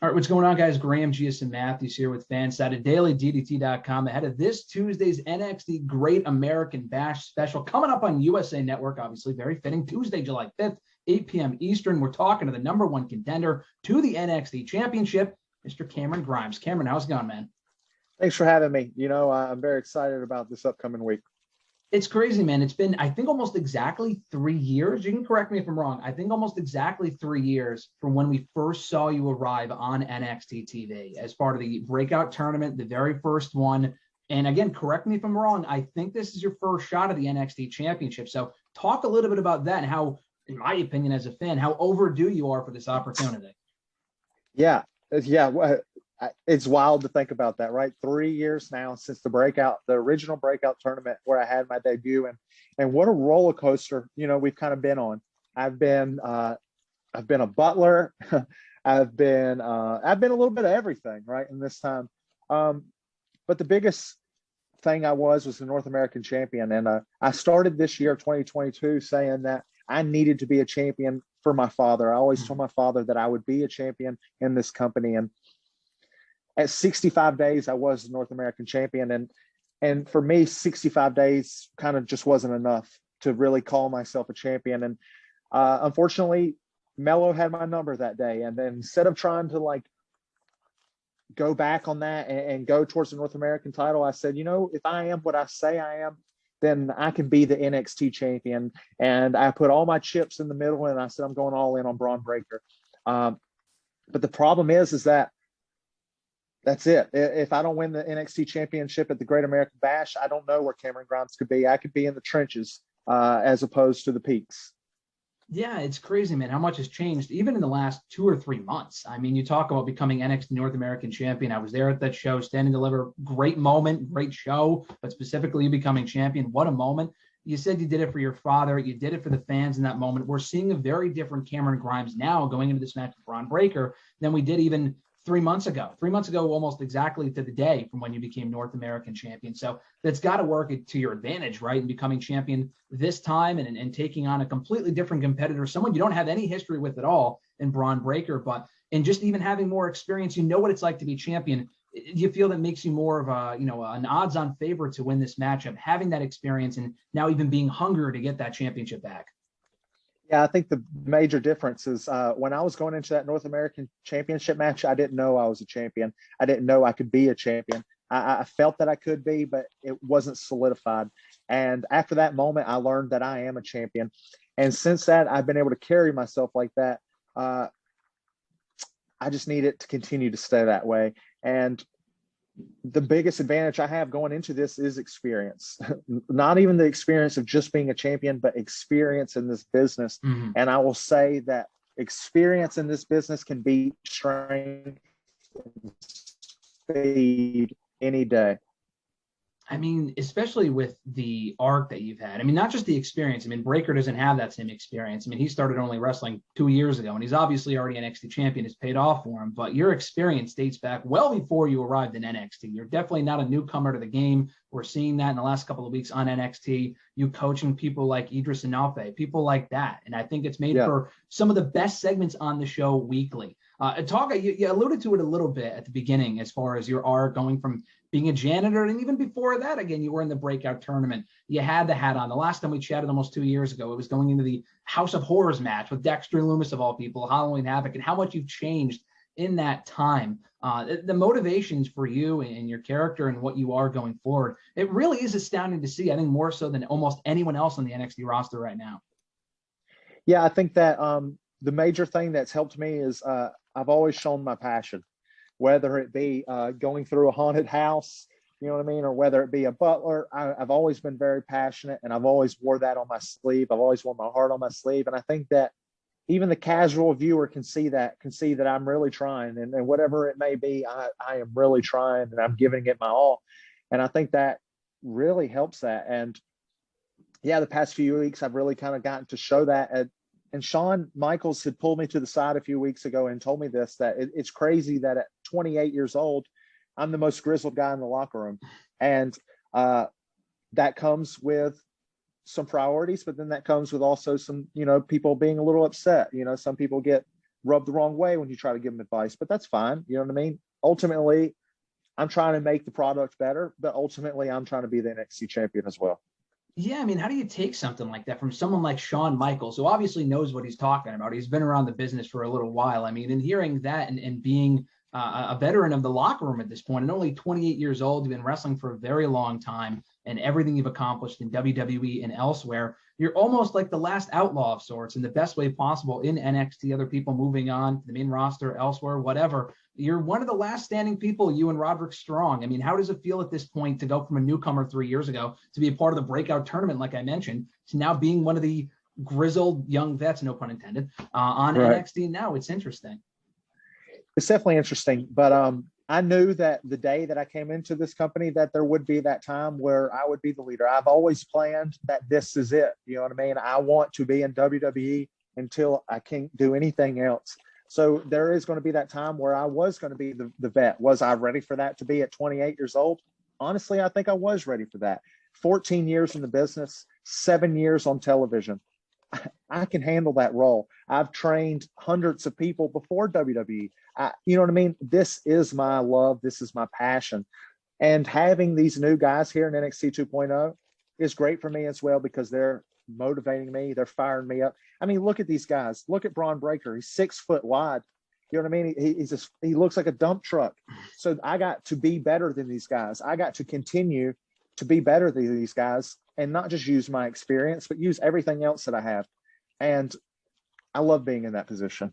All right, what's going on, guys? Graham, Gius, and Matthews here with FanSided Daily DDT.com ahead of this Tuesday's NXT Great American Bash special coming up on USA Network. Obviously, very fitting. Tuesday, July 5th, 8 p.m. Eastern. We're talking to the number one contender to the NXT Championship, Mr. Cameron Grimes. Cameron, how's it going, man? Thanks for having me. I'm very excited about this upcoming week. It's crazy, man. It's been, I think, almost exactly 3 years. You can correct me if I'm wrong. I think almost exactly 3 years from when we first saw you arrive on NXT TV as part of the breakout tournament, the very first one. And again, correct me if I'm wrong. I think this is your first shot at the NXT Championship. So talk a little bit about that and how, in my opinion, as a fan, how overdue you are for this opportunity. Yeah. It's wild to think about that, right? 3 years now since the original breakout tournament where I had my debut, and what a roller coaster, we've kind of been on. I've been a butler. I've been a little bit of everything, right? In this time. But the biggest thing I was the North American champion. And I started this year, 2022, saying that I needed to be a champion for my father. I always told my father that I would be a champion in this company. And at 65 days, I was the North American champion. And for me, 65 days kind of just wasn't enough to really call myself a champion. And unfortunately, Mello had my number that day. And then instead of trying to go back on that and go towards the North American title, I said, if I am what I say I am, then I can be the NXT champion. And I put all my chips in the middle, and I said, I'm going all in on Bron Breakker. But the problem is that that's it. If I don't win the NXT Championship at the Great American Bash, I don't know where Cameron Grimes could be. I could be in the trenches as opposed to the peaks. Yeah, it's crazy, man, how much has changed even in the last 2 or 3 months. I mean, you talk about becoming NXT North American champion. I was there at that show, Stand and Deliver. Great moment, great show, but specifically you becoming champion. What a moment. You said you did it for your father. You did it for the fans in that moment. We're seeing a very different Cameron Grimes now going into this match with Bron Breakker than we did even 3 months ago. 3 months ago, almost exactly to the day from when you became North American champion. So that's got to work to your advantage, right? And becoming champion this time and taking on a completely different competitor, someone you don't have any history with at all in Bron Breakker, but in just even having more experience, you know what it's like to be champion. Do you feel that makes you more of an odds-on favorite to win this matchup, having that experience and now even being hungrier to get that championship back? Yeah, I think the major difference is when I was going into that North American Championship match, I didn't know I was a champion. I didn't know I could be a champion. I felt that I could be, but it wasn't solidified. And after that moment, I learned that I am a champion. And since that, I've been able to carry myself like that. I just need it to continue to stay that way. And the biggest advantage I have going into this is experience, not even the experience of just being a champion, but experience in this business. Mm-hmm. And I will say that experience in this business can beat strength and speed any day. I mean, especially with the arc that you've had. I mean, not just the experience. I mean, Breakker doesn't have that same experience. I mean, he started only wrestling 2 years ago, and he's obviously already NXT champion. It's paid off for him. But your experience dates back well before you arrived in NXT. You're definitely not a newcomer to the game. We're seeing that in the last couple of weeks on NXT. You coaching people like Idris Enofe, people like that. And I think it's made for some of the best segments on the show weekly. You alluded to it a little bit at the beginning as far as your arc going from being a janitor, and even before that, again, you were in the breakout tournament. You had the hat on. The last time we chatted almost 2 years ago, it was going into the House of Horrors match with Dexter Loomis, of all people, Halloween Havoc, and how much you've changed in that time. The motivations for you and your character and what you are going forward, it really is astounding to see, I think more so than almost anyone else on the NXT roster right now. Yeah, I think that the major thing that's helped me is I've always shown my passion. Whether it be going through a haunted house, you know what I mean, or whether it be a butler, I've always been very passionate, and I've always wore that on my sleeve. I've always worn my heart on my sleeve. And I think that even the casual viewer can see that I'm really trying, and whatever it may be, I am really trying, and I'm giving it my all. And I think that really helps that. And yeah, the past few weeks, I've really kind of gotten to show that. And Shawn Michaels had pulled me to the side a few weeks ago and told me this, that it's crazy that at 28 years old, I'm the most grizzled guy in the locker room. And that comes with some priorities, but then that comes with also some, people being a little upset. Some people get rub the wrong way when you try to give them advice, but that's fine. You know what I mean? Ultimately, I'm trying to make the product better, but ultimately I'm trying to be the NXT champion as well. Yeah, I mean, how do you take something like that from someone like Shawn Michaels, who obviously knows what he's talking about? He's been around the business for a little while. I mean, and hearing that and being a veteran of the locker room at this point, and only 28 years old, you've been wrestling for a very long time, and everything you've accomplished in WWE and elsewhere, you're almost like the last outlaw of sorts in the best way possible in NXT, other people moving on to the main roster, elsewhere, whatever. You're one of the last standing people, you and Roderick Strong. I mean, how does it feel at this point to go from a newcomer 3 years ago to be a part of the breakout tournament, like I mentioned, to now being one of the grizzled young vets, no pun intended, on NXT now? It's interesting. It's definitely interesting, but I knew that the day that I came into this company that there would be that time where I would be the leader. I've always planned that this is it. You know what I mean? I want to be in WWE until I can't do anything else. So there is going to be that time where I was going to be the vet. Was I ready for that to be at 28 years old? Honestly, I think I was ready for that. 14 years in the business, 7 years on television. I can handle that role. I've trained hundreds of people before WWE. You know what I mean? This is my love. This is my passion. And having these new guys here in NXT 2.0 is great for me as well, because they're motivating me. They're firing me up. I mean, look at these guys. Look at Bron Breakker. He's 6 foot wide. You know what I mean? He looks like a dump truck. So I got to be better than these guys. I got to continue to be better than these guys, and not just use my experience, but use everything else that I have. And I love being in that position.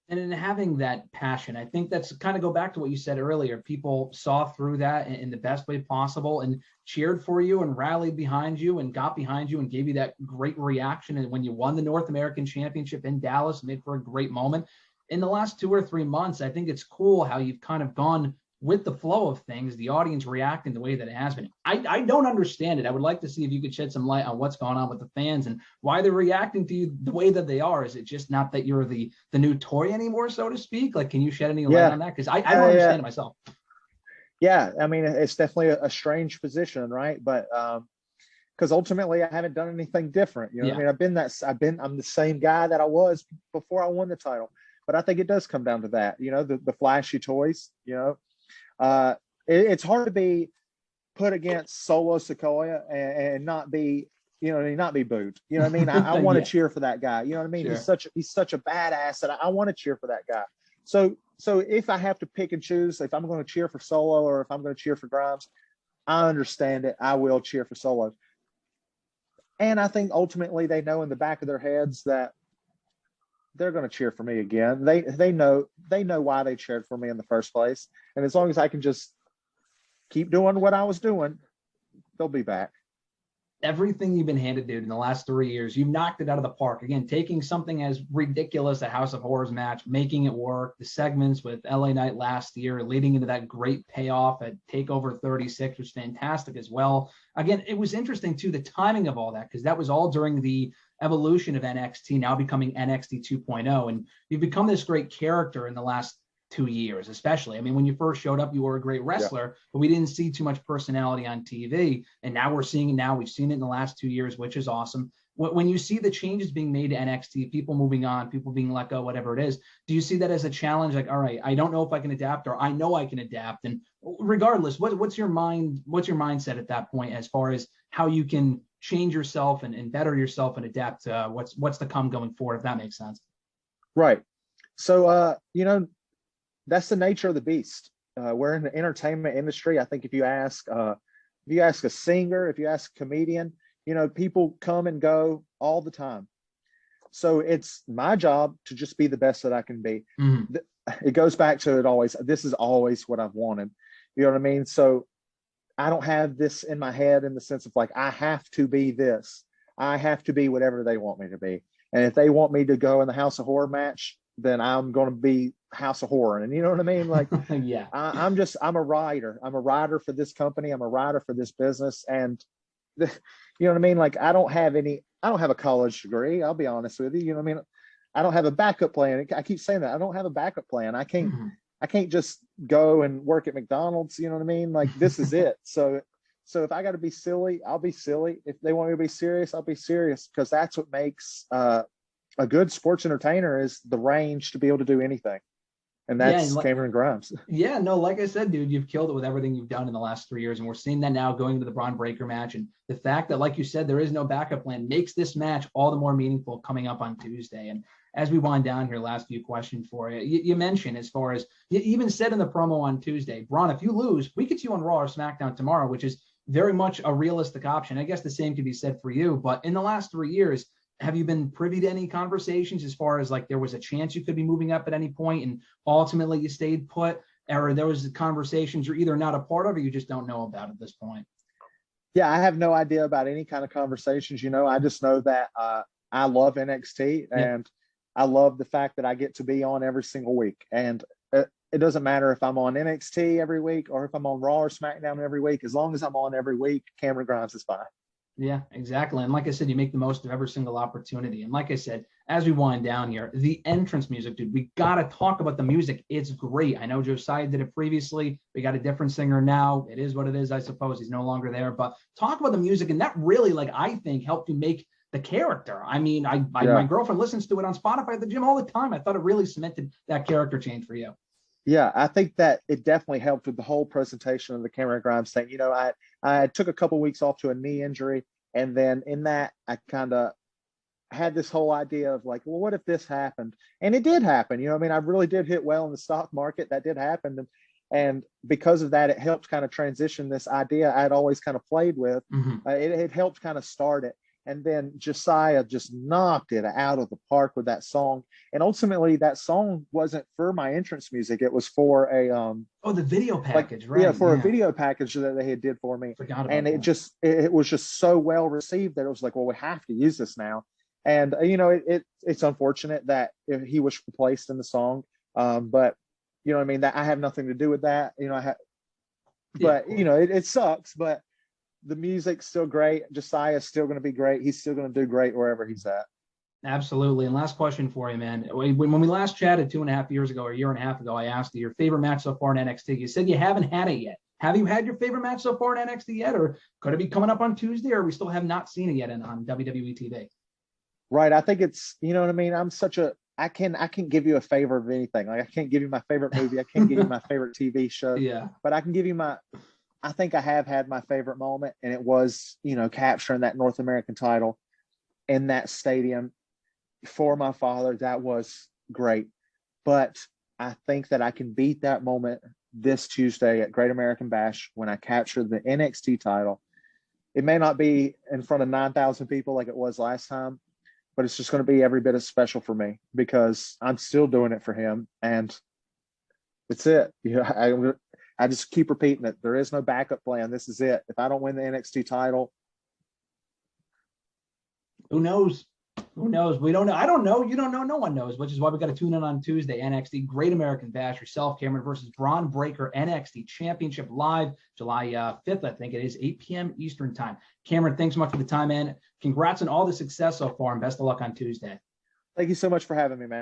And in having that passion, I think that's kind of go back to what you said earlier. People saw through that in the best way possible and cheered for you and rallied behind you and got behind you and gave you that great reaction. And when you won the North American Championship in Dallas, made for a great moment. In the last 2 or 3 months, I think it's cool how you've kind of gone with the flow of things, the audience reacting the way that it has been. I don't understand it. I would like to see if you could shed some light on what's going on with the fans and why they're reacting to you the way that they are. Is it just not that you're the new toy anymore, so to speak? Like, can you shed any light on that? Because I don't understand it myself. Yeah, I mean, it's definitely a strange position, right? But because ultimately I haven't done anything different. You know what I mean? I'm the same guy that I was before I won the title. But I think it does come down to that, you know, the flashy toys, you know. It's hard to be put against Solo Sikoa and not be, you know, not be booed. You know what I mean? I want to cheer for that guy. You know what I mean? Sure. He's such a badass that I want to cheer for that guy. So if I have to pick and choose, if I'm going to cheer for Solo or if I'm going to cheer for Grimes, I understand it. I will cheer for Solo. And I think ultimately they know in the back of their heads that they're going to cheer for me again. They know why they cheered for me in the first place. And as long as I can just keep doing what I was doing, they'll be back. Everything you've been handed, dude, in the last 3 years, you've knocked it out of the park. Again, taking something as ridiculous as a House of Horrors match, making it work, the segments with LA Knight last year, leading into that great payoff at TakeOver 36 was fantastic as well. Again, it was interesting, too, the timing of all that, because that was all during the evolution of NXT, now becoming NXT 2.0. And you've become this great character in the last 2 years, especially. I mean, when you first showed up, you were a great wrestler, but we didn't see too much personality on TV. And now we're seeing it now. We've seen it in the last 2 years, which is awesome. When you see the changes being made to NXT, people moving on, people being let go, whatever it is, do you see that as a challenge? Like, all right, I don't know if I can adapt, or I know I can adapt. And regardless, what's your mindset at that point as far as how you can change yourself and better yourself and adapt to what's to come going forward, if that makes sense? Right. So, you know, that's the nature of the beast. We're in the entertainment industry. I think if you ask a singer, if you ask a comedian, you know, people come and go all the time. So it's my job to just be the best that I can be. Mm-hmm. It goes back to this is always what I've wanted. You know what I mean? So I don't have this in my head in the sense of like, I have to be this. I have to be whatever they want me to be. And if they want me to go in the House of Horror match, then I'm going to be House of Horror. And you know what I mean? Like, yeah, I'm a writer. I'm a writer for this company. I'm a writer for this business. And you know what I mean? Like, I don't have a college degree. I'll be honest with you. You know what I mean? I don't have a backup plan. I keep saying that. I don't have a backup plan. I can't just go and work at McDonald's. You know what I mean? Like, this is it. So if I got to be silly, I'll be silly. If they want me to be serious, I'll be serious, because that's what makes a good sports entertainer is the range to be able to do anything. And Yeah, that's Cameron Grimes. yeah, no, like I said, dude, you've killed it with everything you've done in the last 3 years. And we're seeing that now going into the Bron Breakker match. And the fact that, like you said, there is no backup plan makes this match all the more meaningful coming up on Tuesday. And as we wind down here, last few questions for you. You mentioned, as far as you even said in the promo on Tuesday, Bron, if you lose, we could see you on Raw or SmackDown tomorrow, which is very much a realistic option. I guess the same could be said for you. But in the last 3 years, have you been privy to any conversations as far as like there was a chance you could be moving up at any point and ultimately you stayed put, or there was conversations you're either not a part of or you just don't know about at this point? Yeah, I have no idea about any kind of conversations. I just know that I love NXT, and I love the fact that I get to be on every single week. And it doesn't matter if I'm on NXT every week or if I'm on Raw or SmackDown every week. As long as I'm on every week, Cameron Grimes is fine. Yeah, exactly. And like I said, you make the most of every single opportunity. And like I said, as we wind down here, the entrance music, dude, we got to talk about the music. It's great. I know Josiah did it previously. We got a different singer now. It is what it is, I suppose. He's no longer there. But talk about the music. And that really, like, I think helped you make the character. I mean, my girlfriend listens to it on Spotify at the gym all the time. I thought it really cemented that character change for you. Yeah, I think that it definitely helped with the whole presentation of the Cameron Grimes thing. I took a couple of weeks off to a knee injury, and then in that, I kind of had this whole idea of like, well, what if this happened? And it did happen. I really did hit well in the stock market. That did happen, and because of that, it helped kind of transition this idea I'd always kind of played with. It helped kind of start it. And then Josiah just knocked it out of the park with that song. And ultimately, that song wasn't for my entrance music. It was for a the video package, right? Yeah, for a video package that they had did for me. And it was just so well received that it was like, well, we have to use this now. And it's unfortunate that he was replaced in the song. But that I have nothing to do with that. It sucks, but the music's still great. Josiah's still going to be great. He's still going to do great wherever he's at. Absolutely. And last question for you, man. When we last chatted 2.5 years ago, or a year and a half ago, I asked you your favorite match so far in NXT. You said you haven't had it yet. Have you had your favorite match so far in NXT yet? Or could it be coming up on Tuesday, or we still have not seen it yet on WWE TV? Right. I think it's, I can't give you a favor of anything. Like, I can't give you my favorite movie. I can't give you my favorite TV show. Yeah. But I can give you I think I have had my favorite moment, and it was, capturing that North American title in that stadium for my father. That was great. But I think that I can beat that moment this Tuesday at Great American Bash when I capture the NXT title. It may not be in front of 9,000 people like it was last time, but it's just going to be every bit as special for me because I'm still doing it for him. And it's it. I just keep repeating it. There is no backup plan. This is it. If I don't win the NXT title, who knows? Who knows? We don't know. I don't know. You don't know. No one knows, which is why we got to tune in on Tuesday. NXT Great American Bash, yourself, Cameron, versus Bron Breakker, NXT Championship live, July 5th, I think it is, 8 p.m. Eastern time. Cameron, thanks so much for the time, man. Congrats on all the success so far, and best of luck on Tuesday. Thank you so much for having me, man.